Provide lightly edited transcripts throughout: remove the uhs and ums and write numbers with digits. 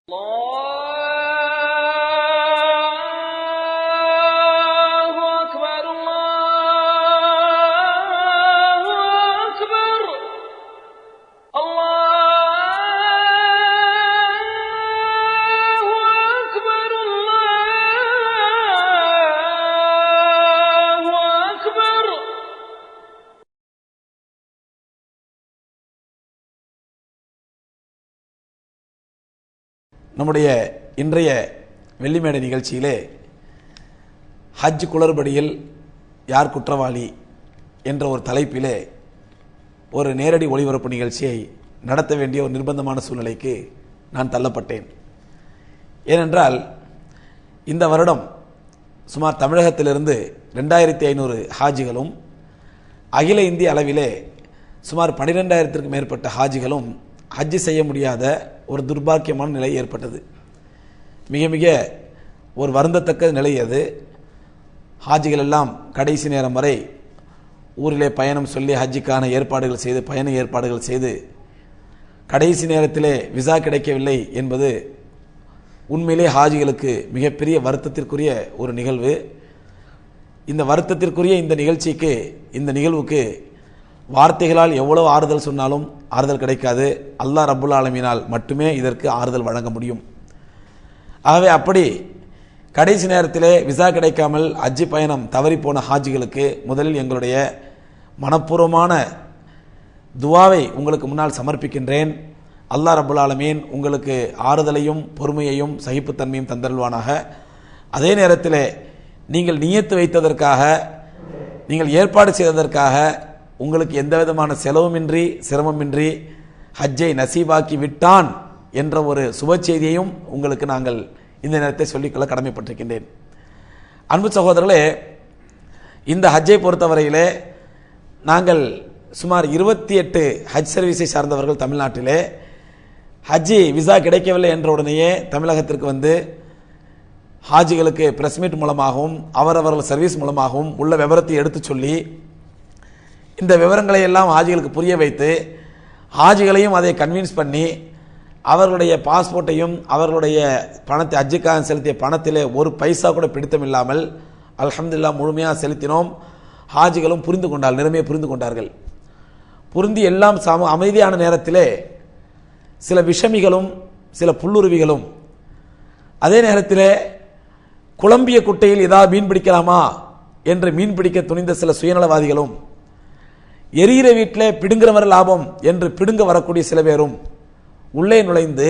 الله أكبر الله أكبر الله أكبر الله أكبر. நம்முடைய இன்றைய வெள்ளிமேடை நிகழ்ச்சியிலே ஹஜ் குளறுபடியில் யார் குற்றவாளி என்ற ஒரு தலைப்பிலே ஒரு நேரடி ஒளிபரப்பு நிகழ்ச்சியை நடத்த வேண்டிய ஒரு நிர்பந்தமான சூழ்நிலைக்கு நான் தள்ளப்பட்டேன். ஏனென்றால் இந்த வருடம் சுமார் தமிழகத்திலிருந்து 2500 ஹாஜிகளும் அகில இந்திய அளவிலே சுமார் 12,000த்திற்கும் மேற்பட்ட ஹாஜிகளும் ஹஜ் செய்ய முடியாத ஒரு துர்பாக்கியமான நிலை ஏற்பட்டது. மிக மிக ஒரு வருந்தத்தக்க நிலை அது. ஹாஜிகள் எல்லாம் கடைசி நேரம் வரை ஊரிலே பயணம் சொல்லி ஹஜ்ஜுக்கான ஏற்பாடுகள் செய்து பயண ஏற்பாடுகள் செய்து கடைசி நேரத்திலே விசா கிடைக்கவில்லை என்பது உண்மையிலே ஹாஜிகளுக்கு மிகப்பெரிய வருத்தத்திற்குரிய ஒரு நிகழ்வு. இந்த வருத்தத்திற்குரிய இந்த நிகழ்வுக்கு வார்த்தைகளால் எவ்வளவு ஆறுதல் சொன்னாலும் ஆறுதல் கிடைக்காது. அல்லாஹ் ரப்புல் ஆலமீனால் மட்டுமே இதற்கு ஆறுதல் வழங்க முடியும். ஆகவே அப்படி கடைசி நேரத்திலே விசா கிடைக்காமல் ஹஜ் பயணம் தவறி போன ஹாஜிகளுக்கு முதலில் எங்களுடைய மனப்பூர்வமான துவாவை உங்களுக்கு முன்னால் சமர்ப்பிக்கின்றேன். அல்லாஹ் ரப்புல் ஆலமீன் உங்களுக்கு ஆறுதலையும் பொறுமையையும் சகிப்புத்தன்மையும் தந்தருள்வானாக. அதே நேரத்தில் நீங்கள் நியத்து வைத்ததற்காக நீங்கள் ஏற்பாடு செய்ததற்காக உங்களுக்கு எந்த விதமான செலவுமின்றி சிரமமின்றி ஹஜ்ஜை நசீபாக்கி விட்டான் என்ற ஒரு சுப செய்தியையும் உங்களுக்கு நாங்கள் இந்த நேரத்தை சொல்லிக்கொள்ள கடமைப்பட்டிருக்கின்றேன். அன்பு சகோதரர்களே, இந்த ஹஜ்ஜை பொறுத்தவரையிலே நாங்கள் சுமார் 28 ஹஜ் சர்வீஸை சார்ந்தவர்கள் தமிழ்நாட்டிலே ஹஜ்ஜி விசா கிடைக்கவில்லை என்ற உடனேயே தமிழகத்திற்கு வந்து ஹாஜிகளுக்கு பிரஸ் மீட் மூலமாகவும் அவரவர்கள் சர்வீஸ் மூலமாகவும் உள்ள விவரத்தை எடுத்து சொல்லி இந்த விவரங்களை எல்லாம் ஹாஜிகளுக்கு புரிய வைத்து ஹாஜிகளையும் அதை கன்வின்ஸ் பண்ணி அவர்களுடைய பாஸ்போர்ட்டையும் அவர்களுடைய பணத்தை ஹஜ்ஜுக்காக செலுத்திய பணத்திலே ஒரு பைசா கூட பிடித்தமில்லாமல் அல்ஹம்துலில்லாஹ் முழுமையாக செலுத்தினோம். ஹாஜிகளும் நிலைமையை புரிந்து கொண்டார்கள். புரிந்து எல்லாம் அமைதியான நேரத்திலே சில விஷமிகளும் சில புல்லுருவிகளும் அதே நேரத்திலே குழம்பிய குட்டையில் ஏதாவது மீன் பிடிக்கலாமா என்று மீன் பிடிக்க துணிந்த சில சுயநலவாதிகளும் எரிகிற வீட்டில் பிடுங்குறவர் லாபம் என்று பிடுங்க வரக்கூடிய சில பேரும் உள்ளே நுழைந்து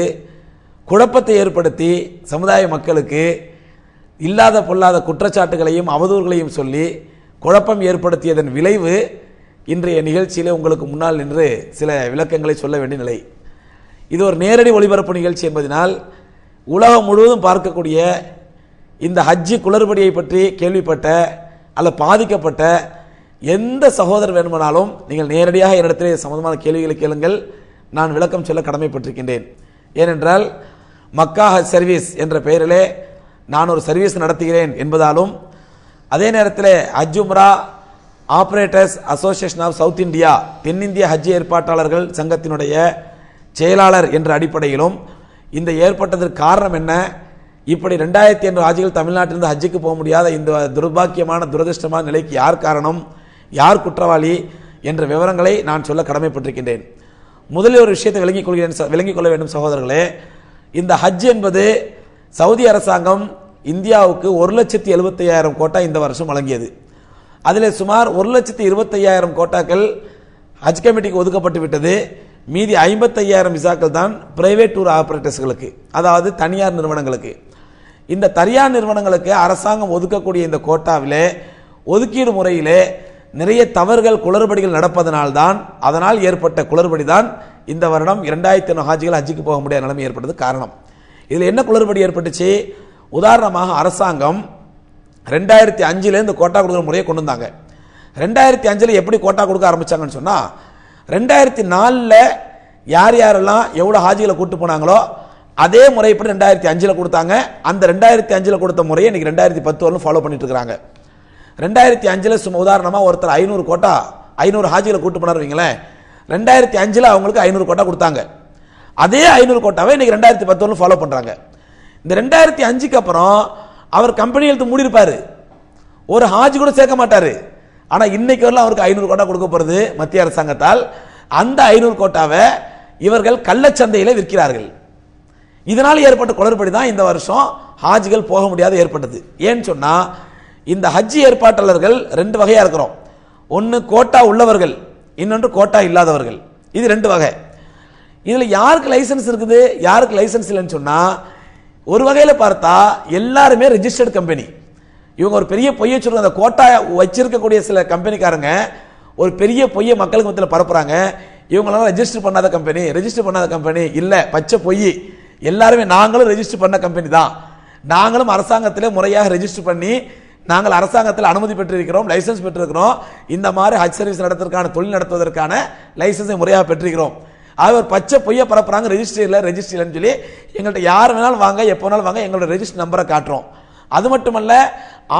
குழப்பத்தை ஏற்படுத்தி சமுதாய மக்களுக்கு இல்லாத பொல்லாத குற்றச்சாட்டுகளையும் அவதூறுகளையும் சொல்லி குழப்பம் ஏற்படுத்தியதன் விளைவு இன்றைய நிகழ்ச்சியிலே உங்களுக்கு முன்னால் நின்று சில விளக்கங்களை சொல்ல வேண்டிய நிலை. இது ஒரு நேரடி ஒளிபரப்பு நிகழ்ச்சி என்பதனால் உலகம் முழுவதும் பார்க்கக்கூடிய இந்த ஹஜ்ஜி குளறுபடியை பற்றி கேள்விப்பட்ட அல்ல பாதிக்கப்பட்ட எந்த சகோதரர் வேணுமானாலும் நீங்கள் நேரடியாக என்னிடத்திலே சம்பந்தமான கேள்விகளை கேளுங்கள். நான் விளக்கம் சொல்ல கடமைப்பட்டிருக்கின்றேன். ஏனென்றால் மக்கா ஹஜ் சர்வீஸ் என்ற பெயரிலே நான் ஒரு சர்வீஸ் நடத்துகிறேன் என்பதாலும் அதே நேரத்தில் ஹஜ் உம்ரா operators association of South India தென்னிந்திய ஹஜ் ஏற்பாட்டாளர்கள் சங்கத்தினுடைய செயலாளர் என்ற அடிப்படையிலும் இந்த ஏற்பட்டதற்கு காரணம் என்ன, இப்படி 2500 ஹாஜிகள் தமிழ்நாட்டிலிருந்து ஹஜ்ஜுக்கு போக முடியாத இந்த துர்பாக்கியமான துரதிருஷ்டமான நிலைக்கு யார் காரணம், யார் குற்றவாளி என்ற விவரங்களை நான் சொல்ல கடமைப்பட்டிருக்கின்றேன். முதலில் ஒரு விஷயத்தை விளங்கிக் கொள்ள வேண்டும் சகோதரர்களே. இந்த ஹஜ் என்பது சவுதி அரசாங்கம் இந்தியாவுக்கு 1,75,000 கோட்டா இந்த வருஷம் வழங்கியது. அதில் சுமார் 1,25,000 கோட்டாக்கள் ஹஜ் கமிட்டிக்கு ஒதுக்கப்பட்டு விட்டது. மீதி 55,000 விசாக்கள் தான் பிரைவேட் டூர் ஆபரேட்டர்ஸ்களுக்கு, அதாவது தனியார் நிறுவனங்களுக்கு. இந்த தனியார் நிறுவனங்களுக்கு அரசாங்கம் ஒதுக்கக்கூடிய இந்த கோட்டாவிலே ஒதுக்கீடு முறையிலே நிறைய தவறுகள் குளறுபடிகள் நடப்பதனால்தான் அதனால் ஏற்பட்ட குளறுபடி தான் இந்த வருடம் 2500 ஹாஜிகள் ஹஜ்ஜுக்கு போக முடியாத நிலைமை ஏற்பட்டது காரணம். இதில் என்ன குளறுபடி ஏற்பட்டுச்சு? உதாரணமாக அரசாங்கம் 2005 இந்த கோட்டா கொடுக்குற முறையை கொண்டு வந்தாங்க. 2005 எப்படி கோட்டா கொடுக்க ஆரம்பிச்சாங்கன்னு சொன்னா 2004 யார் யாரெல்லாம் எவ்வளவு ஹாஜிகளை கூட்டு போனாங்களோ அதே முறைப்படி 2005 கொடுத்தாங்க. அந்த 2005 கொடுத்த முறையை இன்னைக்கு 2010 வரலும் ஃபாலோ பண்ணிட்டு இருக்காங்க. 2005 சும்மா உதாரணமா ஒருத்தர் 500 ஹாஜிகளை கூட்டு போனார் வைங்களேன். 2005 அவங்களுக்கு 500 கோட்டா கொடுத்தாங்க. அதே 500 கோட்டாவை இன்னைக்கு 2011 ஃபாலோ பண்றாங்க. இந்த 2005க்கு அப்புறம் அவர் கம்பெனி எழுத்து மூடி இருப்பாரு, ஒரு ஹாஜி கூட சேர்க்க மாட்டாரு. ஆனா இன்னைக்கு வரலாம் அவருக்கு 500 கோட்டா கொடுக்க போறது மத்திய அரசாங்கத்தால். அந்த 500 கோட்டாவை இவர்கள் கள்ளச்சந்தையில விற்கிறார்கள். இதனால் ஏற்பட்ட குளறுபடி தான் இந்த வருஷம் ஹாஜிகள் போக முடியாத ஏற்பட்டது. ஏன்னு சொன்னா இந்த ஹஜ் ஏற்பாட்டாளர்கள் 2 வகையா இருக்கிறோம். ஒன்னு கோட்டா உள்ளவர்கள், இன்னொன்று கோட்டா இல்லாதவர்கள். இது 2 வகை. இதுல யாருக்கு லைசன்ஸ் இருக்குது யாருக்கு லைசன்ஸ் இல்லைன்னு சொன்னா, ஒரு வகையில பார்த்தா எல்லாருமே ரெஜிஸ்டர்ட் கம்பெனி. இவங்க ஒரு பெரிய பொய்யை சொல்றாங்க. அந்த கோட்டா வச்சிருக்கக்கூடிய சில கம்பெனிக்காரங்க ஒரு பெரிய பொய்யை மக்களுக்கு மத்தியில் பரப்புறாங்க. இவங்களால ரெஜிஸ்டர் பண்ணாத கம்பெனி இல்ல, பச்சை பொய். எல்லாருமே நாங்களும் ரெஜிஸ்டர் பண்ண கம்பெனி தான், நாங்களும் அரசாங்கத்தில் முறையாக ரெஜிஸ்டர் பண்ணி நாங்கள் அரசாங்கத்தில் அனுமதி பெற்றிருக்கிறோம், லைசன்ஸ் பெற்றிருக்கிறோம். இந்த மாதிரி ஹஜ் சர்வீஸ் நடத்துவதற்கான தொழில் நடத்துவதற்கான லைசன்ஸை முறையாக பெற்றிருக்கிறோம். அவர் பச்சை பொய்யை பரப்புறாங்க. ரெஜிஸ்டர் இல்லைன்னு சொல்லி எங்கள்கிட்ட யார் வேணாலும் வாங்க, எப்போ வேணாலும் வாங்க, எங்களோட ரெஜிஸ்டர் நம்பரை காட்டுறோம். அது மட்டுமல்ல,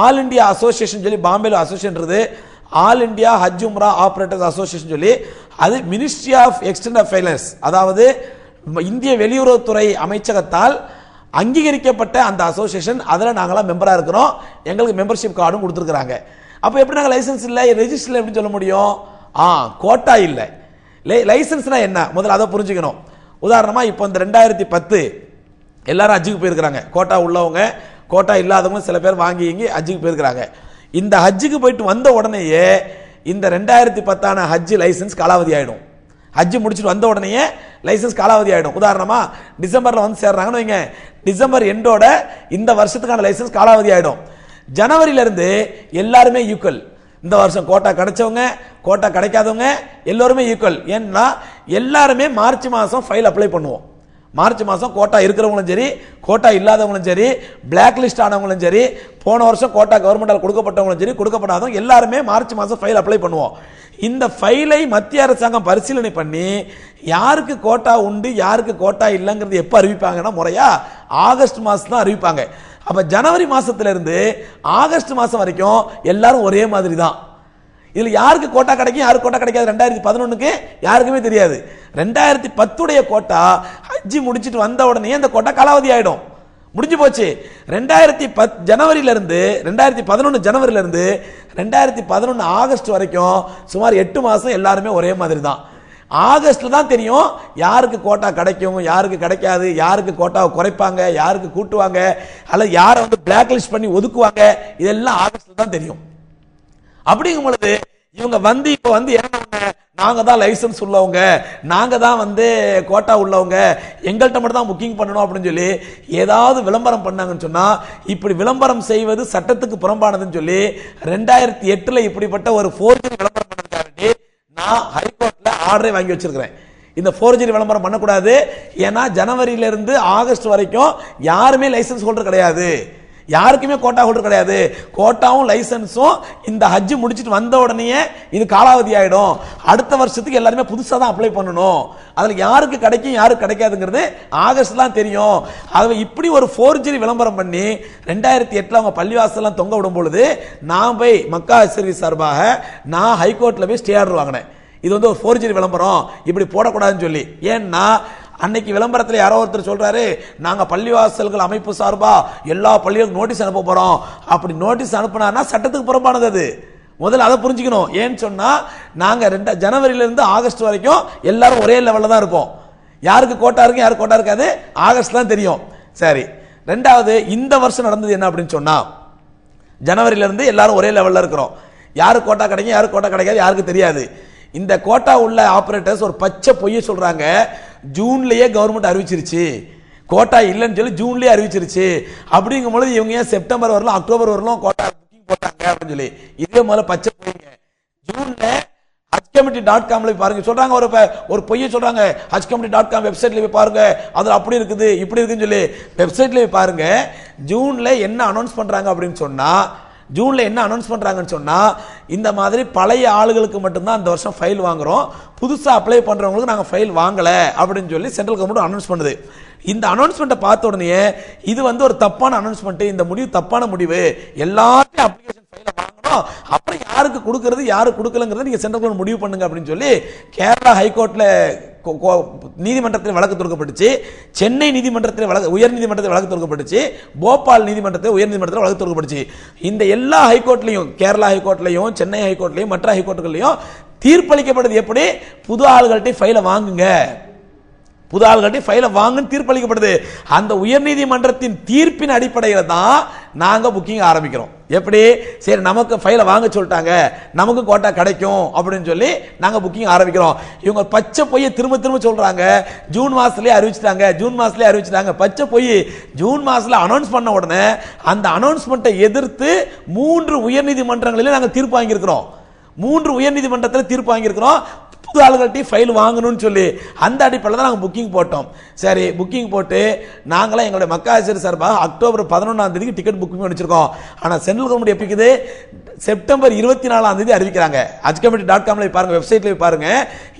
ஆல் இண்டியா அசோசியேஷன் சொல்லி பாம்பேல அசோசியேஷன், ஆல் இண்டியா ஹஜ் உம்ரா ஆபரேட்டர்ஸ் அசோசியேஷன் சொல்லி, அது மினிஸ்ட்ரி ஆஃப் எக்ஸ்டர்னல் அஃபேர்ஸ், அதாவது இந்திய வெளியுறவுத்துறை அமைச்சகத்தால் அங்கீகரிக்கப்பட்ட அந்த அசோசியேஷன். அதில் நாங்களாம் மெம்பரா இருக்கிறோம். எங்களுக்கு மெம்பர்ஷிப் கார்டும் கொடுத்துருக்காங்க. அப்போ எப்படி நாங்கள் லைசன்ஸ் இல்லை ரெஜிஸ்டர் எப்படி சொல்ல முடியும்? கோட்டா இல்லை. லைசன்ஸ்னா என்ன முதல்ல அதை புரிஞ்சுக்கணும். உதாரணமா இப்போ இந்த 2010 எல்லாரும் ஹஜ்ஜுக்கு போயிருக்கிறாங்க. கோட்டா உள்ளவங்க கோட்டா இல்லாதவங்க சில பேர் வாங்கி ஹஜ்ஜுக்கு போயிருக்கிறாங்க. இந்த ஹஜ்ஜுக்கு போயிட்டு வந்த உடனேயே இந்த 2010 ஹஜ் லைசன்ஸ் காலாவதி ஆயிடும். ஹஜ் முடிச்சுட்டு வந்த உடனே லைசன்ஸ் காலாவதி ஆயிடும். உதாரணமா டிசம்பர்ல வந்து சேர்றாங்கன்னு வைங்க, டிசம்பர் எண்டோட இந்த வருஷத்துக்கான லைசன்ஸ் காலாவதி ஆயிடும். ஜனவரியில இருந்து எல்லாருமே ஈக்குவல். இந்த வருஷம் கோட்டா கிடைச்சவங்க கோட்டா கிடைக்காதவங்க எல்லாருமே ஈக்குவல். ஏன்னா எல்லாருமே மார்ச் மாசம் ஃபைல் அப்ளை பண்ணுவோம். மார்ச் மாசம் கோட்டா இருக்கிறவங்களும் சரி கோட்டா இல்லாதவங்களும் சரி பிளாக் லிஸ்ட் ஆனவங்களும் சரி போன வருஷம் கோட்டா கவர்மெண்டால் கொடுக்கப்பட்டவங்களும் சரி கொடுக்கப்படாதவங்க எல்லாருமே மார்ச் மாசம் ஃபைல் அப்ளை பண்ணுவோம். இந்த ஃபைலை மத்திய அரசாங்கம் பரிசீலனை பண்ணி யாருக்கு கோட்டா உண்டு யாருக்கு கோட்டா இல்லைங்கிறது எப்ப அறிவிப்பாங்கன்னா முறையா ஆகஸ்ட் மாசம் தான் அறிவிப்பாங்க. அப்ப ஜனவரி மாசத்துல இருந்து ஆகஸ்ட் மாசம் வரைக்கும் எல்லாரும் ஒரே மாதிரி தான். இதுல யாருக்கு கோட்டா கிடைக்கும் யாருக்கு கோட்டா கிடைக்காது 2011க்கு யாருக்குமே தெரியாது. 2010 கோட்டா ஹஜ் முடிச்சிட்டு வந்த உடனே அந்த கோட்டா காலாவதி ஆயிடும், முடிஞ்சு போச்சு. 2010 ஜனவரியில இருந்து 2011 ஜனவரியில இருந்து 2011 ஆகஸ்ட் வரைக்கும் சுமார் 8 மாசம் எல்லாருமே ஒரே மாதிரி தான். ஆகஸ்ட்ல தான் தெரியும் யாருக்கு கோட்டா கிடைக்கும் யாருக்கு கிடைக்காது, யாருக்கு கோட்டாவை குறைப்பாங்க யாருக்கு கூட்டுவாங்க, அல்லது யாரை வந்து பிளாக் லிஸ்ட் பண்ணி ஒதுக்குவாங்க, இதெல்லாம் ஆகஸ்ட்ல தான் தெரியும். அப்படிங்கும் பொழுது இவங்க வந்து இப்ப வந்து நாங்க தான் லைசன்ஸ் உள்ளவங்க நாங்க தான் வந்து கோட்டா உள்ளவங்க எங்கள்கிட்ட மட்டும் தான் புக்கிங் பண்ணணும் அப்படின்னு சொல்லி ஏதாவது விளம்பரம் பண்ணாங்கன்னு சொன்னா, இப்படி விளம்பரம் செய்வது சட்டத்துக்கு புறம்பானதுன்னு சொல்லி 2008 இப்படிப்பட்ட ஒரு ஃபோர்ஜரி விளம்பரம் பண்ணதுக்காக நான் ஹைகோர்ட்ல ஆர்டரை வாங்கி வச்சிருக்கிறேன். இந்த ஃபோர்ஜரி விளம்பரம் பண்ணக்கூடாது. ஏன்னா ஜனவரியில இருந்து ஆகஸ்ட் வரைக்கும் யாருமே லைசன்ஸ் ஹோல்டர் கிடையாது, யாருக்குமே கோட்டா ஹோல்டர் கிடையாது. கோட்டாவும் லைசன்ஸும் இந்த ஹஜ் முடிச்சிட்டு வந்த உடனே இது காலாவதி ஆயிடும். அடுத்த வருஷத்துக்கு எல்லாருமே புதுசா தான் அப்ளை பண்ணணும். அதுல யாருக்கு கிடைக்கும் யாருக்கு கிடைக்காதுங்கிறது ஆகஸ்ட் தான் தெரியும். ஆகவே இப்படி ஒரு ஃபோர்ஜரி விளம்பரம் பண்ணி 2008 அவங்க பள்ளிவாசல்லாம் தொங்க விடும் பொழுது நான் போய் மக்கா சர்வீஸ் சார்பாக நான் ஹைகோர்ட்ல போய் ஸ்டே ஆர்டர் வாங்கினேன். இது வந்து ஒரு ஃபோர்ஜரி விளம்பரம் இப்படி போடக்கூடாதுன்னு சொல்லி. ஏன்னா அன்னைக்கு விளம்பரத்தில் யாரோ ஒருத்தர் சொல்றாரு நாங்க பள்ளிவாசல்கள் அமைப்பு சார்பா எல்லா பள்ளிகளுக்கும் நோட்டீஸ் அனுப்ப போறோம். அப்படி நோட்டீஸ் அனுப்புனா சட்டத்துக்கு புறம்பானது. அது முதல்ல அதை புரிஞ்சுக்கணும். ஏன்னு சொன்னா நாங்க ஜனவரியில இருந்து ஆகஸ்ட் வரைக்கும் எல்லாரும் ஒரே லெவல்ல தான் இருப்போம். யாருக்கு கோட்டா இருக்கு யாருக்கு கோட்டா இருக்காது ஆகஸ்ட் தான் தெரியும். சரி, ரெண்டாவது இந்த வருஷம் நடந்தது என்ன அப்படின்னு சொன்னா, ஜனவரியில இருந்து எல்லாரும் ஒரே லெவல்ல இருக்கிறோம். யாருக்கு கோட்டா கிடைக்கும் யாருக்கு கோட்டா கிடைக்காது யாருக்கு தெரியாது. இந்த கோட்டா உள்ள ஆபரேட்டர்ஸ் ஒரு பச்சை பொய்ய சொல்றாங்க, ஜூன்லயே கவர்மெண்ட் அறிவிச்சிருச்சு கோட்டா இல்லைன்னு சொல்லி ஜூன்லயே அறிவிச்சிருச்சு. அப்படிங்கும் பொழுது இவங்க ஏன் செப்டம்பர் வரலாம் அக்டோபர் வரலாம் கோட்டா புக்கிங் போட்டாங்க அப்படின்னு சொல்லி இதே முதல்ல பச்சை பொய்ங்க. ஜூன்ல hajcommittee.comல பாருங்க சொல்றாங்க, ஒரு பொய்ய சொல்றாங்க. hajcommittee.com வெப்சைட்ல போய் பாருங்க, அதுல அப்படி இருக்குது இப்படி இருக்குன்னு சொல்லி வெப்சைட்ல போய் பாருங்க. ஜூன்ல என்ன அனௌன்ஸ் பண்றாங்க அப்படின்னு சொன்னா, ஜூன்ல என்ன அனௌன்ஸ் பண்றாங்கன்னு சொன்னா, இந்த மாதிரி பழைய ஆளுகளுக்கு மட்டும்தான் இந்த வருஷம் ஃபைல் வாங்குறோம், புதுசா அப்ளை பண்றவங்களுக்கு நாங்க ஃபைல் வாங்கல அப்படின்னு சொல்லி சென்ட்ரல் கவர்மெண்ட் அனௌன்ஸ் பண்ணுது. இந்த அனௌன்ஸ்மெண்ட்டை பார்த்த உடனே இது வந்து ஒரு தப்பான அனௌன்ஸ்மெண்ட், இந்த முடிவு தப்பான முடிவு, எல்லாத்தையும் அப்ளிகேஷன் ஃபைல வாங்கணும் கொடுக்கணும், அப்புறம் யாருக்கு கொடுக்கறது யாருக்கு கொடுக்கலங்கிறத நீங்க சென்ட்ரல் கவர்மெண்ட் முடிவு பண்ணுங்க அப்படின்னு சொல்லி கேரளா ஹைகோர்ட்ல நீதிமன்றத்தில் வழக்கு தொடுக்கப்பட்டுச்சு, சென்னை நீதிமன்றத்தில் உயர் நீதிமன்றத்தில் வழக்கு தொடுக்கப்பட்டுச்சு, போபால் நீதிமன்றத்தில் உயர் நீதிமன்றத்தில் வழக்கு தொடுக்கப்பட்டுச்சு. இந்த எல்லா ஹைகோர்ட்லையும், கேரளா ஹைகோர்ட்லையும் சென்னை ஹைகோர்ட்லையும் மற்ற ஹைகோர்ட்டுகளையும் தீர்ப்பளிக்கப்படுது எப்படி, புது ஆளுகள்கிட்ட ஃபைலை வாங்குங்க, புது ஆளுகள்கிட்ட ஃபைலை வாங்குன்னு தீர்ப்பளிக்கப்படுது. அந்த உயர்நீதிமன்றத்தின் தீர்ப்பின் அடிப்படையில் தான் நாங்க புக்கிங் ஆரம்பிக்கிறோம். எப்படி, சரி நமக்கு ஃபைலை வாங்க சொல்லிட்டாங்க, நமக்கு கோட்டா கிடைக்கும் அப்படின்னு சொல்லி நாங்க புக்கிங் ஆரம்பிக்கிறோம். இவங்க பச்சை பொய்யை திரும்ப திரும்ப சொல்றாங்க. ஜூன் மாசத்துலயே அறிவிச்சிட்டாங்க, ஜூன் மாசத்துலயே அறிவிச்சிட்டாங்க, பச்சை பொய். ஜூன் மாசத்துல அனௌன்ஸ் பண்ண உடனே அந்த அனௌன்ஸ்மெண்ட்டை எதிர்த்து 3 உயர்நீதிமன்றங்களிலே நாங்க தீர்ப்பு வாங்கியிருக்கிறோம். 3 உயர்நீதிமன்றத்தில் தீர்ப்பு வாங்கியிருக்கிறோம் புது ஆளுகள்ட்ட ஃபைல் வாங்கணும்னு சொல்லி. அந்த அடிப்படையில் தான் நாங்கள் புக்கிங் போட்டோம். சரி, புக்கிங் போட்டு நாங்களாம் எங்களுடைய மக்காசிரியர் சார்பாக அக்டோபர் 11 டிக்கெட் புக்கிங் பண்ணிச்சிருக்கோம். ஆனால் சென்ட்ரல் கவர்மெண்ட் எப்படி இருக்குது, செப்டம்பர் 24 அறிவிக்கிறாங்க. hajcommittee.comல பாருங்க, வெப்சைட்ல பாருங்க,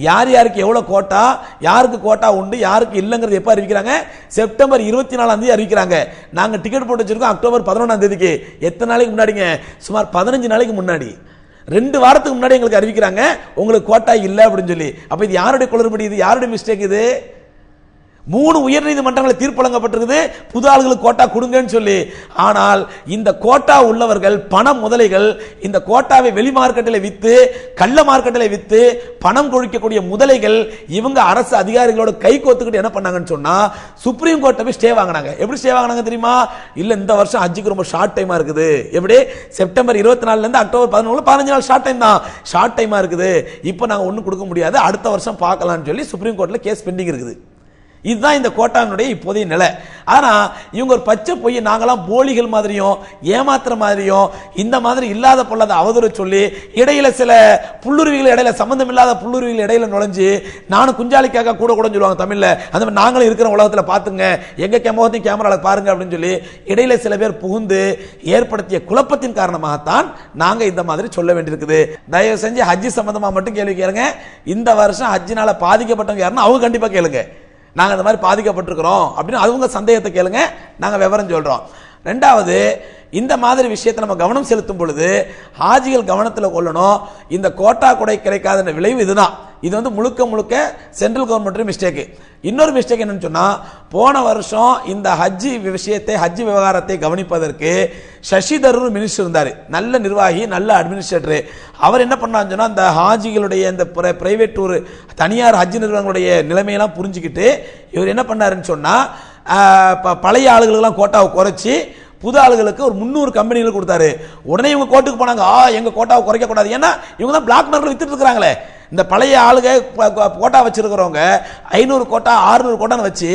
யார் யாருக்கு எவ்வளவு கோட்டா, யாருக்கு கோட்டா உண்டு யாருக்கு இல்லைங்கிறது எப்போ அறிவிக்கிறாங்க, செப்டம்பர் 24 அறிவிக்கிறாங்க. நாங்க டிக்கெட் போட்டு வச்சிருக்கோம் அக்டோபர் 11 எத்தனை நாளைக்கு முன்னாடிங்க, சுமார் 15 நாளைக்கு முன்னாடி, 2 வாரத்துக்கு முன்னாடி எங்களுக்கு அறிவிக்கிறாங்க உங்களுக்கு கோட்டா இல்ல அப்படின்னு சொல்லி. அப்ப இது யாருடைய குளறுபடி, இது யாருடைய மிஸ்டேக்? இது 3 உயர்நீதிமன்றங்களில் தீர்ப்பு வழங்கப்பட்டிருக்குது புது ஆளுகளுக்கு கோட்டா கொடுங்கன்னு சொல்லி. ஆனால் இந்த கோட்டா உள்ளவர்கள் பண முதலைகள் இந்த கோட்டாவை வெளி மார்க்கெட்டில் வித்து, கள்ள மார்க்கெட்டில் வித்து பணம் கொழிக்கக்கூடிய முதலைகள் இவங்க அரசு அதிகாரிகளோட கை கோத்துக்கிட்டு என்ன பண்ணாங்கன்னு சொன்னா சுப்ரீம் கோர்ட்டை போய் ஸ்டே வாங்கினாங்க. எப்படி ஸ்டே வாங்கினாங்க தெரியுமா? இல்ல இந்த வருஷம் ஹஜ்ஜுக்கு ரொம்ப ஷார்ட் டைமா இருக்குது. எப்படி, செப்டம்பர் 24 இருந்து அக்டோபர் 11 15 நாள் ஷார்ட் டைம் தான், ஷார்ட் டைமா இருக்குது, இப்போ நாங்க ஒன்றும் கொடுக்க முடியாது, அடுத்த வருஷம் பார்க்கலாம்னு சொல்லி சுப்ரீம் கோர்ட்ல கேஸ் பெண்டிங் இருக்குது. இதுதான் இந்த கோட்டாவினுடைய இப்போதைய நிலை. ஆனா இவங்க ஒரு பச்சை பொய், நாங்களாம் போலிகள் மாதிரியும் ஏமாத்துற மாதிரியும் இந்த மாதிரி இல்லாத பொல்லாத அவதூறு சொல்லி இடையில சில புல்லுருவிகள், இடையில சம்பந்தம் இல்லாத புல்லுருவிகள் இடையில நுழைஞ்சு, நானும் குஞ்சாலிக்காக கூட கூட சொல்லுவாங்க தமிழ்ல, அந்த மாதிரி நாங்களும் இருக்கிற உலகத்துல பாத்துங்க, எங்க முகத்தையும் கேமரால பாருங்க அப்படின்னு சொல்லி இடையில சில பேர் புகுந்து ஏற்படுத்திய குழப்பத்தின் காரணமாகத்தான் நாங்க இந்த மாதிரி சொல்ல வேண்டியிருக்குது. தயவு செஞ்சு ஹஜ்ஜி சம்பந்தமா மட்டும் கேள்வி கேளுங்க. இந்த வருஷம் ஹஜ்ஜினால பாதிக்கப்பட்டவங்க யாருன்னு அவங்க கண்டிப்பா கேளுங்க. நாங்க இந்த மாதிரி பாதிக்கப்பட்டிருக்கிறோம் அப்படின்னு அவங்க சந்தேகத்தை கேளுங்க, நாங்க விவரம் சொல்றோம். ரெண்டாவது, இந்த மாதிரி விஷயத்தை நம்ம கவனம் செலுத்தும் பொழுது ஹாஜிகள் கவனத்தில் கொள்ளணும். இந்த கோட்டா கொடை கிடைக்காத விளைவு இதுதான். இது வந்து முழுக்க முழுக்க சென்ட்ரல் கவர்மெண்ட் மிஸ்டேக். இன்னொரு மிஸ்டேக் என்னன்னு சொன்னா, போன வருஷம் இந்த ஹஜ்ஜி விஷயத்தை, ஹஜ்ஜி விவகாரத்தை கவனிப்பதற்கு சசி தரூர் மினிஸ்டர் இருந்தார், நல்ல நிர்வாகி, நல்ல அட்மினிஸ்ட்ரேட்டர். அவர் என்ன பண்ணான்னு சொன்னா, இந்த ஹாஜிகளுடைய இந்த பிரைவேட் டூர் தனியார் ஹஜ்ஜி நிறுவனங்களுடைய நிலைமையெல்லாம் புரிஞ்சுக்கிட்டு இவர் என்ன பண்ணாருன்னு சொன்னா, பழைய ஆளுகளுக்கெல்லாம் கோட்டாவை குறைச்சி புது ஆளுகளுக்கு ஒரு 300 கம்பெனிகள் கொடுத்தாரு. உடனே இவங்க கோர்ட்டுக்கு போனாங்க, எங்க கோட்டாவை குறைக்க கூடாது, ஏன்னா இவங்க தான் பிளாக் மார்க்கெட்ல வித்துட்டு இருக்காங்களே. இந்த பழைய ஆளுக கோட்டா வச்சிருக்கிறவங்க 500 கோட்டா 600 கோட்டான்னு வச்சு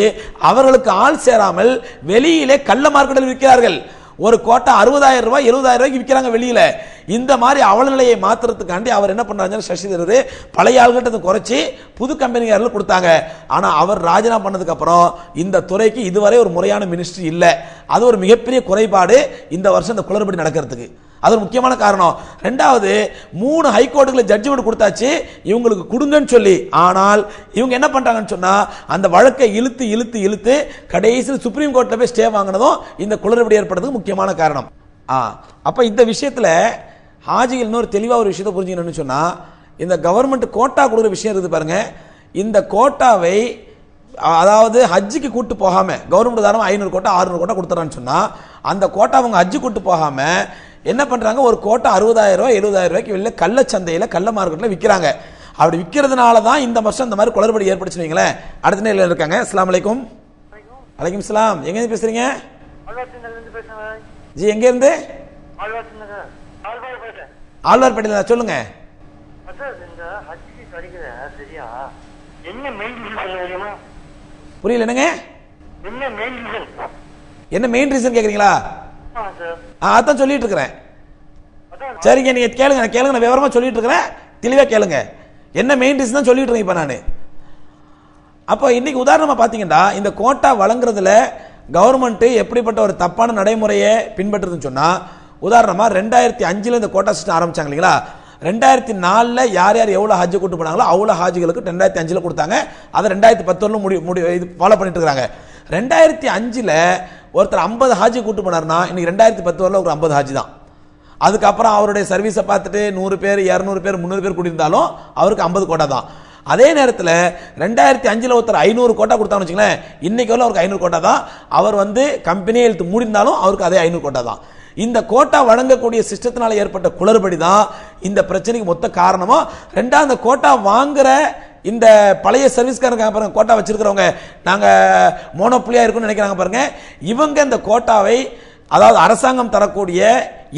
அவர்களுக்கு ஆள் சேராமல் வெளியிலே கள்ள மார்க்கெட்டில் விற்கிறார்கள். ஒரு கோட்டா 60,000 ரூபாய் 70,000 ரூபாய்க்கு விற்கிறாங்க வெளியில. இந்த மாதிரி அவல நிலையை மாத்துறதுக்காண்டி அவர் என்ன பண்றாரு, சசி தரூர் பழைய ஆள்கிட்ட குறைச்சி புது கம்பெனிகாரர்கள் கொடுத்தாங்க. ஆனா அவர் ராஜினாமா பண்ணதுக்கு அப்புறம் இந்த துறைக்கு இதுவரை ஒரு முறையான மினிஸ்ட்ரி இல்ல. அது ஒரு மிகப்பெரிய குறைபாடு இந்த வருஷம் இந்த குளறுபடி நடக்கிறதுக்கு. அது ஒரு முக்கியமான காரணம். ரெண்டாவது, 3 ஹைகோர்ட்டுகளை ஜட்ஜ்மெண்ட் கொடுத்தாச்சு இவங்களுக்கு கொடுங்கன்னு சொல்லி. ஆனால் இவங்க என்ன பண்றாங்கன்னு சொன்னா, அந்த வழக்கை இழுத்து இழுத்து இழுத்து கடைசியில் சுப்ரீம் கோர்ட்ல போய் ஸ்டே வாங்கினதும் இந்த குளறுபடி ஏற்படுறதுக்கு முக்கியமான காரணம். அப்ப இந்த விஷயத்துல ஹாஜிகள் இன்னொரு தெளிவா ஒரு விஷயத்தை புரிஞ்சுக்கணும்னு சொன்னா, இந்த கவர்மெண்ட் கோட்டா கொடுக்குற விஷயம் இருக்குது பாருங்க, இந்த கோட்டாவை அதாவது ஹஜ்ஜுக்கு கூட்டு போகாம கவர்மெண்ட் தாரம் 500 கோட்டா 600 கோட்டா கொடுத்துறான்னு சொன்னா, அந்த கோட்டா அவங்க ஹஜ்ஜு கூட்டு போகாம என்ன பண்றாங்க, ஒரு கோட்டா 60,000 ரூபாய் 70,000 ரூபாய்க்கு வெளில கள்ள சந்தையில கள்ள மார்க்கெட்ல விற்கிறாங்க. அப்படி விற்கிறதுனால தான் இந்த வருஷம் இந்த மாதிரி குளறுபடி ஏற்படுச்சு வைங்களேன். அடுத்த நேரில் இருக்காங்க. அஸ்ஸலாமு அலைக்கும். அலைக்கும் சலாம். எங்க இருந்து பேசுறீங்க? ஜி எங்க இருந்து? ஆழ்வார்பேட்டையில. சொல்லுங்க. புரியல, என்னங்க என்ன மெயின் ரீசன் கேக்குறீங்களா? அதான் சொல்லிட்டு இருக்கிறேன். சரிங்க, நீங்க கேளுங்க, கேளுங்க, நான் விவரமா சொல்லிட்டு இருக்கிறேன், தெளிவா கேளுங்க. என்ன மெயின் ரீசன் தான் சொல்லிட்டு இருக்கேன் இப்ப நானு. அப்போ இன்னைக்கு உதாரணமா பாத்தீங்கன்னா, இந்த கோட்டா வழங்குறதுல கவர்மெண்ட் எப்படிப்பட்ட ஒரு தப்பான நடைமுறையை பின்பற்றுதுன்னு சொன்னா, உதாரணமா 2005 இந்த கோட்டா சிஸ்டம் ஆரம்பிச்சாங்க இல்லைங்களா, 2004 யார் யார் எவ்வளவு ஹஜ் கூட்டு போனாங்களோ அவ்வளவு ஹாஜிகளுக்கு 2005 கொடுத்தாங்க. அதை 2010 இது ஃபாலோ பண்ணிட்டு இருக்காங்க. 2005 ஒருத்தர் 50 ஹாஜி கூட்டு போனார்னா இன்னைக்கு 2010 ஒரு 50 ஹாஜி தான். அதுக்கப்புறம் அவருடைய சர்வீஸை பார்த்துட்டு 100 பேர் 200 பேர் 300 பேர் கூட்டியிருந்தாலும் அவருக்கு 50 கோட்டா தான். அதே நேரத்தில் 2005 ஒருத்தர் 500 கோட்டா கொடுத்தான்னு வச்சுங்களேன், இன்னைக்கு அவருக்கு 500 கோட்டா தான். அவர் கம்பெனியை எழுத்து மூடினாலும் அவருக்கு அதே 500 கோட்டா தான். இந்த கோட்டா வழங்கக்கூடிய சிஸ்டத்தினால ஏற்பட்ட குளறுபடி தான் இந்த பிரச்சனைக்கு மொத்த காரணமா. ரெண்டாவது, அந்த கோட்டா வாங்குற இந்த பழைய சர்வீஸ்காரங்க பாருங்க, கோட்டா வச்சிருக்கிறவங்க நாங்க மோனோப்புலியா இருக்குன்னு நினைக்கிறாங்க பாருங்க, இவங்க இந்த கோட்டாவை, அதாவது அரசாங்கம் தரக்கூடிய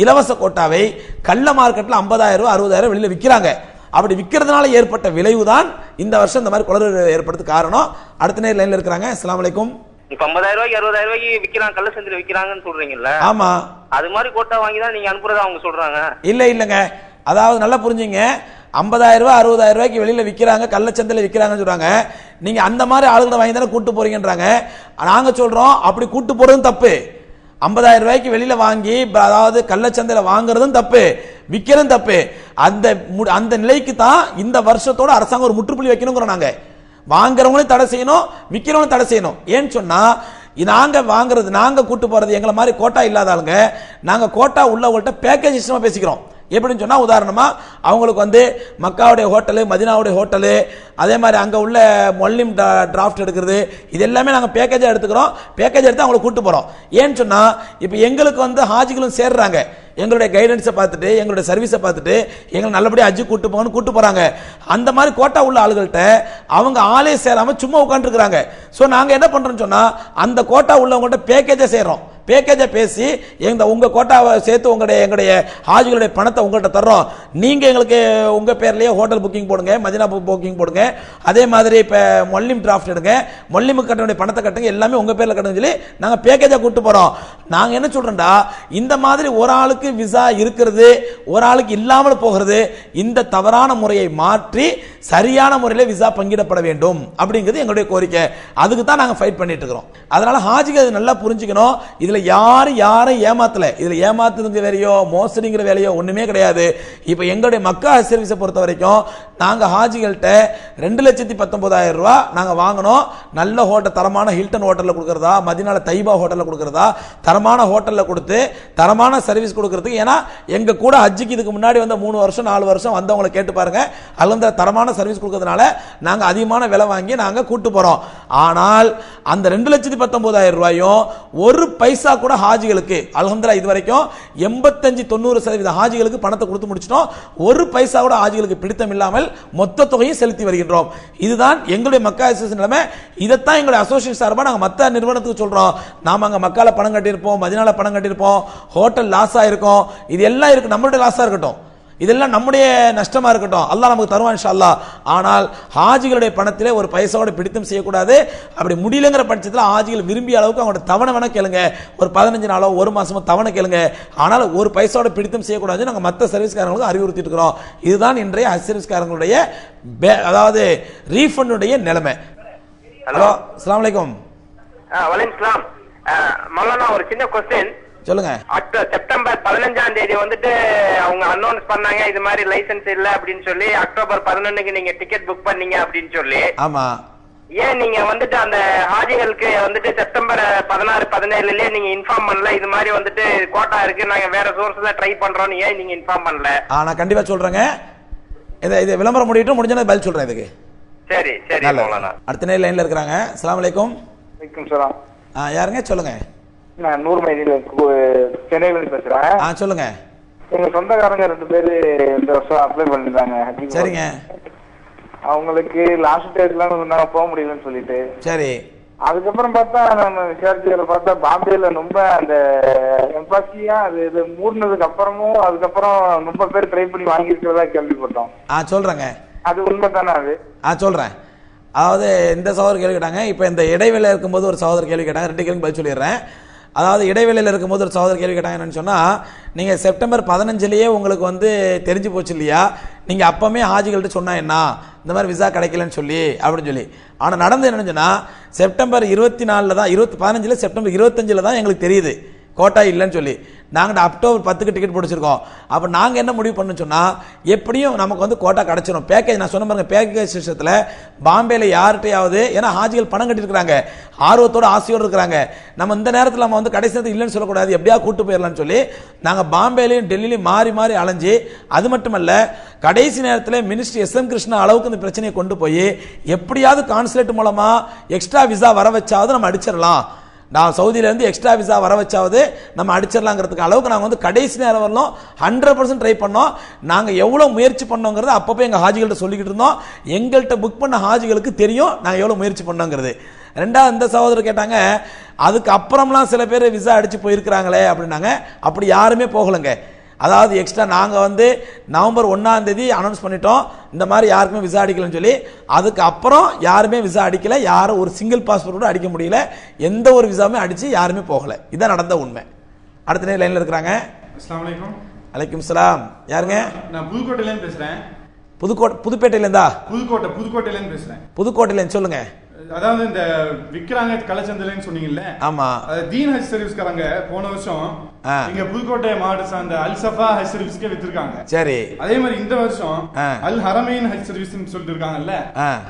இலவச கோட்டாவை கள்ள மார்க்கெட்ல 50,000 ரூபாய் 60,000 வெளியில விற்கிறாங்க. அப்படி விற்கிறதுனால ஏற்பட்ட விளைவு தான் இந்த வருஷம் இந்த மாதிரி குளறுபடி ஏற்படுறது காரணம். அடுத்த நேரம் லைன்ல இருக்கிறாங்க. அஸ்ஸலாமு அலைக்கும். இப்ப 50,000 ரூபாய்க்கு 60,000 ரூபாய்க்கு விக்கிறாங்க, கள்ள சந்தையில விக்கிறாங்கன்னு சொல்றீங்கல்ல? ஆமா, அது மாதிரி கோட்டா வாங்கி தான் நீங்க அனுப்புறதா அவங்க சொல்றாங்க. இல்லங்க, அதாவது நல்லா புரிஞ்சுங்க, 50,000 ரூபாய் 60,000 ரூபாய்க்கு வெளியில விற்கிறாங்க, கள்ளச்சந்தையில விற்கிறாங்கன்னு சொல்றாங்க. நீங்க அந்த மாதிரி ஆளுங்களை வாங்கி தானே கூட்டு போறீங்கன்றாங்க. நாங்க சொல்றோம் அப்படி கூட்டு போறதும் தப்பு. 50,000 ரூபாய்க்கு வெளியில வாங்கி, அதாவது கள்ளச்சந்தையில வாங்குறதும் தப்பு, விற்கிறதும் தப்பு. அந்த நிலைக்கு தான் இந்த வருஷத்தோட அரசாங்கம் ஒரு முற்றுப்புள்ளி வைக்கணுங்கிறோம். நாங்க வாங்குறவங்களையும் தடை செய்யணும், விற்கிறவங்களும் தடை செய்யணும். ஏன்னு சொன்னா, நாங்க வாங்குறது, நாங்க கூட்டு போறது, எங்களை மாதிரி கோட்டா இல்லாத ஆளுங்க, நாங்க கோட்டா உள்ளவங்கள்ட்ட பேக்கேஜ் சிஸ்டமா பேசிக்கிறோம். எப்படின்னு சொன்னா, உதாரணமா அவங்களுக்கு மக்காவுடைய ஹோட்டலு, மதினாவுடைய ஹோட்டலு, அதே மாதிரி அங்க உள்ள மொல்லிம் டிராஃப்ட் எடுக்கிறது, இது எல்லாமே நாங்க பேக்கேஜா எடுத்துக்கிறோம். பேக்கேஜ் எடுத்து அவங்களை கூட்டு போறோம். ஏன்னு சொன்னா, இப்ப எங்களுக்கு ஹாஜிகளும் சேர்றாங்க, எங்களுடைய கைடன்ஸை பார்த்துட்டு, எங்களுடைய சர்வீஸை பார்த்துட்டு எங்களை நல்லபடியாக ஹஜ்ஜு கூட்டு போங்கன்னு கூட்டு போறாங்க. அந்த மாதிரி கோட்டா உள்ள ஆளுகள்கிட்ட அவங்க ஆளே சேராம சும்மா உட்காந்துருக்காங்க. ஸோ நாங்க என்ன பண்றோம்னு சொன்னா, அந்த கோட்டா உள்ளவங்கள்ட்ட பேக்கேஜை சேர்றோம். பேக்கேஜை பேசி உங்க கோட்டாவை சேர்த்து எங்களுடைய ஹாஜிகளுடைய பணத்தை உங்கள்கிட்ட தர்றோம். நீங்க எங்களுக்கு உங்க பேர்லயே ஹோட்டல் புக்கிங் போடுங்க, மதினா புக்கிங் போடுங்க, அதே மாதிரி இப்ப மொல்லிம் டிராஃப்ட் எடுங்க, மொல்லிம் கட்டண பணத்தை கட்டுங்க, எல்லாமே உங்க பேர்ல கட்டுங்க சொல்லி நாங்க பேக்கேஜா கூட்டு போறோம். நாங்க என்ன சொல்றோம்டா, இந்த மாதிரி ஒரு ஆளுக்கு விசா இருக்கிறது, ஒரு ஆளுக்கு இல்லாமல் போகிறது, இந்த தவறான முறையை மாற்றி சரியான முறையில் விசா பங்கிடப்பட வேண்டும் அப்படிங்கிறது எங்களுடைய கோரிக்கை. அதுக்கு தான் நாங்க ஃபைட் பண்ணிட்டு இருக்கிறோம். அதனால ஹாஜிகள் நல்லா புரிஞ்சுக்கணும், இதுல யாரும் ஏமாத்தல, இதுல ஏமாத்துங்கிற வேலையோ மோசடிங்கிற வேலையோ ஒண்ணுமே கிடையாது. இப்ப எங்களுடைய மக்கா சர்வீஸை பொறுத்த வரைக்கும் நாங்க ஹாஜிகள்கிட்ட 2,19,000 ரூபாய் நாங்க வாங்கணும். நல்ல ஹோட்டல், தரமான ஹில்டன் ஹோட்டல்ல கொடுக்கறதா, மதினால தைபா ஹோட்டல்ல கொடுக்கறதா, தரமான ஹோட்டல்ல கொடுத்து தரமான சர்வீஸ் கொடுக்கறதுக்கு. ஏன்னா எங்க கூட ஹஜ்ஜுக்கு இதுக்கு முன்னாடி 3 வருஷம் 4 வருஷம் வந்தவங்களை கேட்டு பாருங்க, அதுல தரமான சர்வீஸ் கொடுக்கறதுனால நாங்க அதிகமான விலை வாங்கி நாங்க கூட்டு போறோம். ஆனால் அந்த 2,19,000 ரூபாயும் ஒரு பைசா கூட ஹாஜிகளுக்கு அல்ஹம்துலில்லாஹ் இது வரைக்கும் 85-90% ஹாஜிகளுக்கு பணத்தை கொடுத்து முடிச்சிட்டோம். ஒரு பைசா கூட ஹாஜிகளுக்கு பிடித்தம் இல்லாமல் மொத்த தொகையை செலுத்தி வருகின்றோம். இதுதான் எங்களுடைய மக்கா அசோசியேஷன் நிலைமை. இதைத்தான் எங்களுடைய அசோசியேஷன் சார்பாக நாங்கள் மற்ற நிறுவனத்துக்கு சொல்றோம். நாம அங்க மக்கால பணம் கட்டியிருப்போம், மதினால பணம் கட்டியிருப்போம், ஹோட்டல் லாஸ் ஆயிருக்கும், இது எல்லாம் இருக்கு, நம்மளுடைய லாஸா இருக்கட்டும், இதெல்லாம் நம்முடைய நஷ்டமா இருக்கட்டும், அல்லாஹ் நமக்கு தருவான் இன்ஷா அல்லாஹ். ஆனால் ஹாஜிகளுடைய பணத்திலே ஒரு பைசாவோட பிடித்தம் செய்யக்கூடாது. அப்படி முடியலங்கிற பட்சத்தில் ஹாஜிகள் விரும்பிய அளவுக்கு அவங்களோட தவணை வேணா கேளுங்க, ஒரு 15 நாளோ 1 மாசமோ தவணை கேளுங்க. ஆனால் ஒரு பைசாவோட பிடித்தம் செய்யக்கூடாது. நாங்கள் மற்ற சர்வீஸ்காரங்களுக்கு அறிவுறுத்திட்டு இருக்கிறோம். இதுதான் இன்றைய ஹஜ் சர்வீஸ்காரங்களுடைய அதாவது ரீஃபண்டுடைய நிலைமை. ஹலோ, அஸ்ஸலாமு அலைக்கும். வலைக்கும் சலாம். மௌலானா, ஒரு சின்ன क्वेश्चन சொல்லுங்க. செப்டம்பர் 15ஆம் தேதி அவங்க அனௌன்ஸ் பண்ணாங்க, இது மாதிரி லைசென்ஸ் இல்ல அப்படின்னு சொல்லி. அக்டோபர் 11க்கு நீங்க டிக்கெட் புக் பண்ணீங்க அப்படின்னு சொல்லி. ஆமா. ஏன் நீங்க அந்த ஹாஜிகளுக்கு செப்டம்பர் 16-17லயே நீங்க இன்ஃபார்ம் பண்ணல, இது மாதிரி கோட்டா இருக்கு, நாங்க வேற சோர்ஸ்ல ட்ரை பண்றோம்னு ஏன் நீங்க இன்ஃபார்ம் பண்ணல? நான் கண்டிப்பா சொல்றேங்க. இது விளம்பரம் முடிஞ்சா பதில் சொல்றேன் இதுக்கு. சரி சரி மௌலானா. அடுத்த நேரம் லைன்ல இருக்காங்க. அஸ்ஸலாமு அலைக்கும். வலைக்கும் சலாம். யாருங்க? சொல்லுங்க. நான் நூறு மைதில சென்னையில பேசுறேன். சொல்லுங்க. எங்க சொந்தக்காரங்க 2 பேரு இந்த வருஷம் அப்ளை பண்ணிருந்தாங்க. சரிங்க. அவங்களுக்கு லாஸ்ட் டேட்லாம் சொன்னாங்க, போக முடியலன்னு சொல்லிட்டு. சரி. அதுக்கப்புறம் பார்த்தா நம்ம விசாரிச்சுகளை பார்த்தா பாம்பேல ரொம்ப அந்த எம்பாசியா இது மூடினதுக்கு அப்புறமும் அதுக்கப்புறம் ரொம்ப பேர் ட்ரை பண்ணி வாங்கியிருக்கிறதா கேள்விப்பட்டோம். சொல்றேங்க. அது உண்மைதானே? அது சொல்றேன். அதாவது இந்த சகோதரர் கேள்வி கேட்டாங்க. இப்போ இந்த இடைவேளை இருக்கும்போது ஒரு சகோதரர் கேள்வி கேட்டாங்க. 2 கேள்விக்கு பதில் சொல்லிடுறேன். அதாவது இடைவேளையில் இருக்கும்போது ஒரு சகோதரர் கேள்வி கேட்டாங்க. என்னன்னு சொன்னா, நீங்க செப்டம்பர் 15லயே உங்களுக்கு தெரிஞ்சு போச்சு இல்லையா, நீங்க அப்பமே ஹாஜிகள்கிட்ட சொன்னா என்ன, இந்த மாதிரி விசா கிடைக்கலன்னு சொல்லி அப்படின்னு சொல்லி. ஆனா நடந்து என்னன்னு சொன்னா, செப்டம்பர் 24 தான், 15 செப்டம்பர் 25 தான் எங்களுக்கு தெரியுது கோட்டா இல்லைன்னு சொல்லி. நாங்கள் அக்டோபர் 10க்கு டிக்கெட் பிடிச்சிருக்கோம். அப்போ நாங்கள் என்ன முடிவு பண்ணு சொன்னால், எப்படியும் நமக்கு வந்து கோட்டா கிடச்சிடும். பேக்கேஜ் நான் சொன்ன பாருங்க, பேக்கேஜ் சிஸ்டத்தில் பாம்பேல யார்கிட்டையாவது, ஏன்னா ஹாஜிகள் பணம் கட்டிருக்கிறாங்க, ஆர்வத்தோடு ஆசையோடு இருக்கிறாங்க, நம்ம இந்த நேரத்தில் நம்ம வந்து கடைசி நேரத்தில் இல்லைன்னு சொல்லக்கூடாது, எப்படியா கூட்டு போயிடலாம்னு சொல்லி நாங்கள் பாம்பேலையும் டெல்லியிலையும் மாறி மாறி அலைஞ்சு, அது மட்டுமல்ல கடைசி நேரத்தில் மினிஸ்டர் எஸ்.எம். கிருஷ்ணா அளவுக்கு இந்த பிரச்சனையை கொண்டு போய் எப்படியாவது கான்சுலேட் மூலமா எக்ஸ்ட்ரா விசா வர வச்சாவது நம்ம அடிச்சிடலாம், நான் சவுதியிலேருந்து எக்ஸ்ட்ரா விசா வர வச்சாவது நம்ம அடிச்சிடலாங்கிறதுக்கு அளவுக்கு நாங்கள் வந்து கடைசி நேரம் வரலாம் 100% ட்ரை பண்ணோம். நாங்கள் எவ்வளோ முயற்சி பண்ணோங்கிறது அப்பப்போ எங்கள் ஹாஜிகள்கிட்ட சொல்லிக்கிட்டு இருந்தோம். எங்கள்கிட்ட புக் பண்ண ஹாஜிகளுக்கு தெரியும் நாங்கள் எவ்வளோ முயற்சி பண்ணோங்கிறது. ரெண்டாவது இந்த சகோதரர் கேட்டாங்க, அதுக்கு அப்புறம்லாம் சில பேர் விசா அடிச்சு போயிருக்கிறாங்களே அப்படின்னாங்க. அப்படி யாருமே போகலைங்க. அதாவது எக்ஸ்ட்ரா நாங்கள் வந்து நவம்பர் 1ஆம் தேதி அனௌன்ஸ் பண்ணிட்டோம் இந்த மாதிரி யாருக்குமே விசா அடிக்கலன்னு சொல்லி. அதுக்கு அப்புறம் யாருமே விசா அடிக்கல, யாரும் ஒரு சிங்கிள் பாஸ்போர்ட் கூட அடிக்க முடியல, எந்த ஒரு விசாவுமே அடிச்சு யாருமே போகல. இதான் நடந்த உண்மை. அடுத்த நேரம் லைன்ல இருக்கிறாங்க. அஸ்ஸலாமு அலைக்கும். அலைக்கும் சலாம். யாருங்க? நான் புதுக்கோட்டையிலேருந்து பேசுறேன். புதுப்பேட்டையிலேருந்தா? புதுக்கோட்டையிலேருந்து பேசுறேன். புதுக்கோட்டையிலேருந்து சொல்லுங்க. அதாவது இந்த விக்கிறாங்க கள்ளச்சந்தைன்னு சொன்னீங்கல்ல, ஆமா. தீன் ஹஜ் சர்வீஸ்காரங்க போன வருஷம் இங்க புதுக்கோட்டை மாவட்ட சார்ந்த அல் சஃபா ஹஜ் சர்வீஸ்க்கே வித்திருக்காங்க. சரி. அதே மாதிரி இந்த வருஷம் அல் ஹரமைன் ஹஜ் சர்வீஸ் சொல்லிட்டு இருக்காங்கல்ல,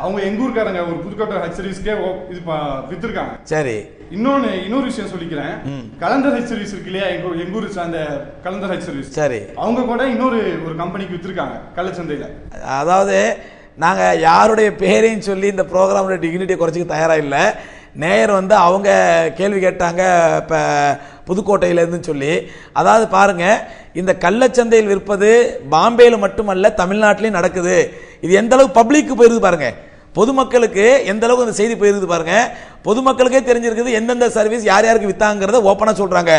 அவங்க எங்க ஊர்க்காரங்க ஒரு புதுக்கோட்டை ஹஜ் சர்வீஸ்க்கே இது வித்திருக்காங்க. சரி. இன்னொரு விஷயம் சொல்லிக்கிறேன். கலந்தர் ஹஜ் சர்வீஸ் இருக்கு இல்லையா, எங்க ஊர் சார்ந்த கலந்தர் ஹஜ் சர்வீஸ், சரி, அவங்க கூட ஒரு கம்பெனிக்கு வித்திருக்காங்க கள்ளச்சந்தையில. அதாவது நாங்கள் யாருடைய பேரையும் சொல்லி இந்த ப்ரோக்ராமுடைய டிக்னிட்டியை குறைச்சிக்க தயாராக இல்லை. நேயர் வந்து அவங்க கேள்வி கேட்டாங்க இப்போ புதுக்கோட்டையிலேருந்துன்னு சொல்லி. அதாவது பாருங்க, இந்த கள்ளச்சந்தையில் விற்பது பாம்பேயில் மட்டுமல்ல தமிழ்நாட்டிலையும் நடக்குது. இது எந்த அளவுக்கு பப்ளிக்கு போயிருது பாருங்க, பொதுமக்களுக்கு எந்த அளவுக்கு இந்த செய்தி போயிருது பாருங்க. பொதுமக்களுக்கே தெரிஞ்சிருக்குது எந்தெந்த சர்வீஸ் யார் யாருக்கு வித்தாங்கிறத ஓப்பனா சொல்றாங்க.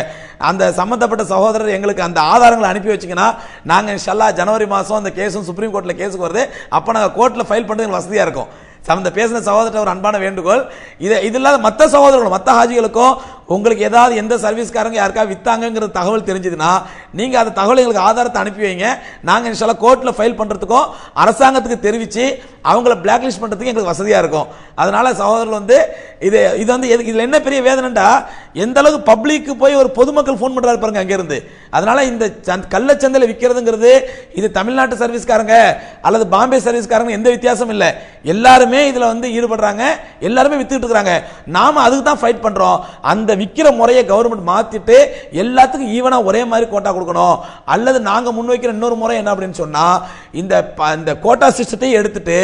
அந்த சம்பந்தப்பட்ட சகோதரர் எங்களுக்கு அந்த ஆதாரங்களை அனுப்பி வச்சிங்கன்னா நாங்கள் இன்ஷால்லா ஜனவரி மாதம் அந்த கேஸும் சுப்ரீம் கோர்ட்டில் கேஸுக்கு வருது, அப்போ நாங்கள் கோர்ட்டில் ஃபைல் பண்ணுறது வசதியாக இருக்கும். அந்த பேசின சகோதரர் ஒரு அன்பான வேண்டுகோள். இது இல்லாத மற்ற சகோதரர்களும் மற்ற ஹாஜிகளுக்கும் உங்களுக்கு ஏதாவது எந்த சர்வீஸ்காரங்க யாருக்காவது வித்தாங்கிற தகவல் தெரிஞ்சதுன்னா நீங்கள் அந்த தகவல் எங்களுக்கு ஆதாரத்தை அனுப்பி வைங்க. நாங்கள் இன்ஷால்லா கோர்ட்டில் ஃபைல் பண்ணுறதுக்கும் அரசாங்கத்துக்கு தெரிவித்து அவங்கள பிளாக் லிஸ்ட் பண்ணுறதுக்கு எங்களுக்கு வசதியாக இருக்கும். அதனால சகோதரர்கள் வந்து இது வந்து இதில் என்ன பெரிய வேதனைண்டா, எந்த அளவுக்கு பப்ளிக்கு போய் ஒரு பொதுமக்கள் ஃபோன் பண்ணுறாரு பாருங்க அங்கேருந்து. அதனால இந்த கள்ளச்சந்தையில் விற்கிறதுங்கிறது இது தமிழ்நாட்டு சர்வீஸ்காரங்க அல்லது பாம்பே சர்வீஸ்காரங்க எந்த வித்தியாசம் இல்லை. எல்லாருமே இதுல வந்து ஈடுபடுறாங்க, எல்லாருமே வித்துட்டு இருக்காங்க. நாம அதுக்கு தான் ஃபைட் பண்றோம். அந்த விக்கிற முறையை கவர்மெண்ட் மாத்திட்டு எல்லாத்துக்கும் ஈவனா ஒரே மாதிரி கோட்டா கொடுக்கணும். அல்லது நாங்க முன்வைக்கிற இன்னொரு முறை என்ன அப்படின்னு சொன்னா, இந்த கோட்டா சிஸ்டத்தை எடுத்துட்டு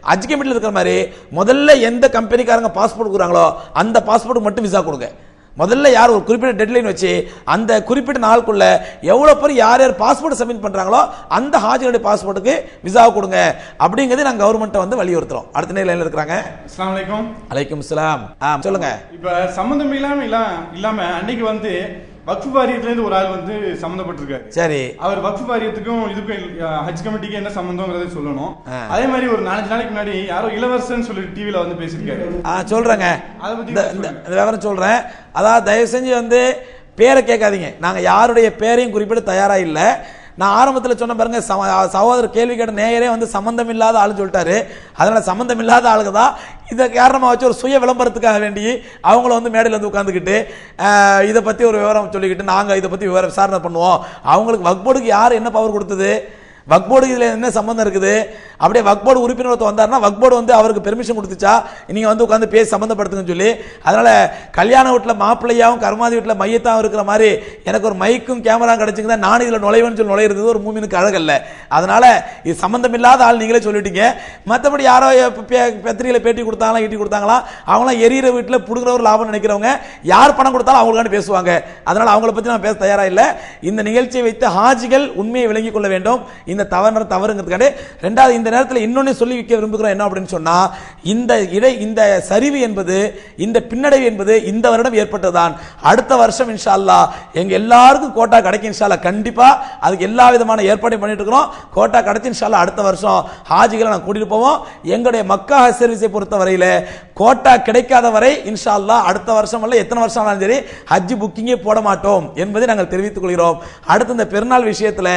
ஹஜ் கமிட்டில இருக்கிற மாதிரி முதல்ல எந்த கம்பெனிக்காரங்க பாஸ்போர்ட் கொடுக்குறாங்களோ அந்த பாஸ்போர்ட் மட்டும் விசா கொடுங்க. முதல்ல யார் ஒரு குறிப்பிட்ட டெட்லைன் வச்சு அந்த குறிப்பிட்ட நாளுக்குள்ள எவ்வளவு பேர் யார் யார் பாஸ்போர்ட் சப்மிட் பண்றாங்களோ அந்த ஹாஜிகளுடைய பாஸ்போர்ட்டுக்கு விசா கொடுங்க அப்படிங்கிறது நாங்க கவர்மெண்ட்டை வந்து வலியுறுத்துறோம். அடுத்த நேரில் இருக்கிறாங்க. அஸ்ஸலாமு அலைக்கும். அலைக்கும் சலாம். சொல்லுங்க. இப்ப சம்பந்தம் இல்லாம அன்னைக்கு வந்து வக்ஃப் வாரியத்திலிருந்து ஒரு ஆள் வந்து சம்பந்தப்பட்டிருக்காரு. சரி, அவர் வக்ஃப் வாரியத்துக்கும் இதுக்கும் ஹஜ் கமிட்டிக்கு என்ன சம்பந்தம்ங்கறதை சொல்லணும். அதே மாதிரி ஒரு 4 நாளைக்கு முன்னாடி யாரோ இளவரசன் சொல்லி டிவில வந்து பேசியிருக்காரு. சொல்றேங்க, அதை பத்தி விவரம் சொல்றேன். அதாவது தயவு செஞ்சு வந்து பேரை கேட்காதீங்க, நாங்க யாருடைய பேரையும் குறிப்பிட தயாரா இல்லை. நான் ஆரம்பத்தில் சொன்ன பாருங்க, சகோதரர் கேள்வி கேட்ட நேயரே வந்து சம்பந்தம் இல்லாத ஆளு சொல்லிட்டாரு. அதனால சம்பந்தம் இல்லாத ஆளுங்க தான் இதை காரணமாக வச்சு ஒரு சுய விளம்பரத்துக்காக வேண்டி அவங்கள வந்து மேடையில் வந்து உட்காந்துக்கிட்டு இதை பற்றி ஒரு விவரம் சொல்லிக்கிட்டு நாங்கள் இதை பற்றி விசாரணை பண்ணுவோம். அவங்களுக்கு வக்ஃப் போர்டுக்கு யார் என்ன பவர் கொடுத்தது, வக்ஃப் போர்டு இதுல என்ன சம்பந்தம் இருக்குது? அப்படியே வக்ஃப் போர்டு உறுப்பினர் வந்தாருன்னா வக்ஃப் போர்டு வந்து அவருக்கு பெர்மிஷன் கொடுத்துச்சா நீங்க வந்து உட்காந்து பேசி சம்பந்தப்படுத்துங்கன்னு சொல்லி. அதனால கல்யாண வீட்டில் மாப்பிள்ளையாவும் கர்மாதி வீட்டில் மையத்தாவும் இருக்கிற மாதிரி எனக்கு ஒரு மைக்கும் கேமரா கிடைச்சிங்க நான் இதுல நுழைவேன்னு சொல்லி நுழையிறது ஒரு மூமினுக்கு அழகல்ல. அதனால இது சம்பந்தம் இல்லாத ஆள் நீங்களே சொல்லிட்டீங்க. மற்றபடி யாரோ பத்திரிகையில பேட்டி கொடுத்தாங்களா ஈட்டி கொடுத்தாங்களா, அவங்களாம் எரியிற வீட்டில் புடுங்குற ஒரு லாபம் நினைக்கிறவங்க யார் பணம் கொடுத்தாலும் அவங்களுக்காண்டி பேசுவாங்க. அதனால அவங்கள பத்தி நான் பேச தயாரா இல்லை. இந்த நிகழ்ச்சியை வைத்து ஹாஜிகள் உண்மையை விளங்கிக் கொள்ள வேண்டும். இந்த தவறுங்கிறதுக்காண்டி ரெண்டாவது இந்த நேரத்தில் இன்னொன்னு சொல்லி வைக்க விரும்புகிறோம். என்ன அப்படின்னு சொன்னா, இந்த சரிவு என்பது இந்த பின்னடைவு என்பது இந்த வருடம் ஏற்பட்டதுதான். அடுத்த வருஷம் இன்ஷா அல்லாஹ் எங்க எல்லாருக்கும் கோட்டா கிடைக்கும் இன்ஷா அல்லாஹ். கண்டிப்பா அதுக்கு எல்லா விதமான ஏற்பாடையும் பண்ணிட்டு இருக்கிறோம். கோட்டா கிடைச்சு இன்ஷா அல்லாஹ் அடுத்த வருஷம் ஹாஜிகளை நான் கூட்டிட்டு போவோம். எங்களுடைய மக்கா ஹஜ் சர்வீஸை பொறுத்த வரையில கோட்டா கிடைக்காத வரை இன்ஷா அல்லாஹ் அடுத்த வருஷம் அல்ல எத்தனை வருஷம் ஆனாலும் சரி ஹஜ் புக்கிங்கே போட மாட்டோம் என்பதை நாங்கள் தெரிவித்துக் கொள்கிறோம். அடுத்து இந்த பெருநாள் விஷயத்துல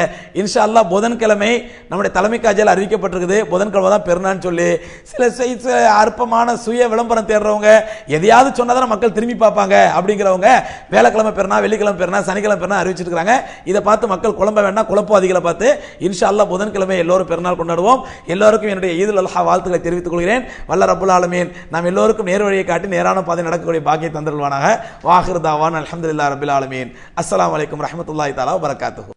இன்ஷா அல்லாஹ் புதன்கிழமை புதன்கிழமை நம்முடைய தலைமை காஜில் அறிவிக்கப்பட்டிருக்குது புதன்கிழமை தான் பெருநாள்னு சொல்லி. சில அற்பமான சுய விளம்பரம் தேடுறவங்க எதையாவது சொன்னாதான் மக்கள் திரும்பி பார்ப்பாங்க அப்படிங்கிறவங்க வேலைக்கிழமை பெருனா, வெள்ளிக்கிழமை பெருனா, சனிக்கிழமை பெருனா அறிவிச்சிருக்காங்க. இதை பார்த்து மக்கள் குழம்ப வேண்டாம், குழப்பவாதிகளை பார்த்து. இன்ஷா அல்லாஹ் புதன்கிழமை எல்லோரும் பெருநாள் கொண்டாடுவோம். எல்லோருக்கும் என்னுடைய ஈதுல் அல்ஹா வாழ்த்துக்களை தெரிவித்துக் கொள்கிறேன். வல்ல ரப்புல் ஆலமீன் நாம் எல்லோருக்கும் நேர் வழியை காட்டி நேரான பாதை நடக்கக்கூடிய பாக்கியை தந்தருள்வானாக. வாஹிர் தாவான் அல்ஹம்துலில்லாஹி ரப்பில் ஆலமீன். அஸ்ஸலாமு அலைக்கும் வரஹ்மத்துல்லாஹி தஆலா வபரகாத்துஹு.